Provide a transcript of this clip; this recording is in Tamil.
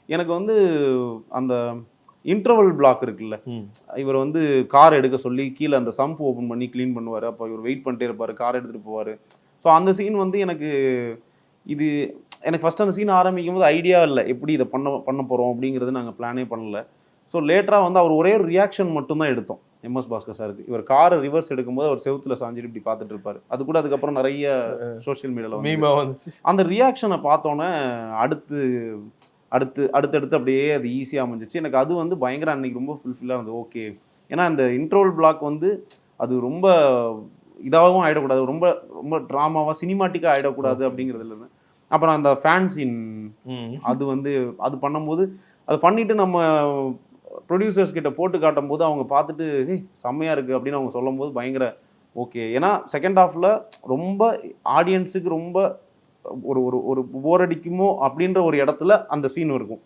எனக்கு வந்து அந்த இன்டர்வல் பிளாக் இருக்குல்ல, ம். இவர் வந்து கார் எடுக்க சொல்லி கீழ அந்த சம்ப் ஓப்பன் பண்ணி கிளீன் பண்ணுவாரு. அப்ப இவர் வெயிட் பண்ணிட்டே இருப்பாரு. கார் எடுத்துட்டு போவாரு. ஸோ அந்த சீன் வந்து எனக்கு இது எனக்கு ஃபர்ஸ்ட் அந்த சீன் ஆரம்பிக்கும்போது ஐடியா இல்ல. எப்படி இத பண்ண பண்ண போறோம் அப்படிங்கிறது நாங்க பிளானே பண்ணல. ஸோ லேட்டரா வந்து அவர் ஒரே ஒரு ரியாக்ஷன் மட்டும் தான் எடுத்தோம். எம்.எஸ். பாஸ்கர் சாருக்கு. இவர் கார ரிவர்ஸ் எடுக்கும்போது அவர் செவுத்துல சாஞ்சுட்டு இப்படி பார்த்துட்டு இருப்பாரு. அது கூட அதுக்கப்புறம் நெறைய சோசியல் மீடியால வந்தது. மீமா வந்துச்சு. அந்த ரியாக்ஷன பார்த்தோனே அடுத்து அடுத்தடுத்து அப்படியே அது ஈஸியா அமைஞ்சுச்சு. எனக்கு அது வந்து பயங்கர அன்னைக்கு ரொம்ப ஃபுல்ஃபில்லா இருந்தது. ஓகே. ஏன்னா அந்த இன்டர்வல் பிளாக் வந்து அது ரொம்ப இதாவும் ஆயிடக்கூடாது. ரொம்ப ரொம்ப டிராமாவா, சினிமாட்டிக்கா ஆயிடக்கூடாது ஓகே. அப்படிங்கிறதுல இருந்தேன். அப்புறம் அந்த ஃபேன் சீன் ம். அது வந்து அது பண்ணும்போது, அது பண்ணிட்டு நம்ம புரொடியூசர்ஸ் கிட்ட போட்டு காட்டும்போது அவங்க பார்த்துட்டு, "ஏய் செம்மையா இருக்கு" அப்படின்னு அவங்க சொல்லும்போது பயங்கர ஓகே. ஏன்னா செகண்ட் ஹாஃப்ல ரொம்ப ஆடியன்ஸுக்கு ரொம்ப ஒரு ஒரு ஒரு போர் அடிக்குமோ அப்படின்ற ஒரு இடத்துல அந்த சீன் இருக்கும்.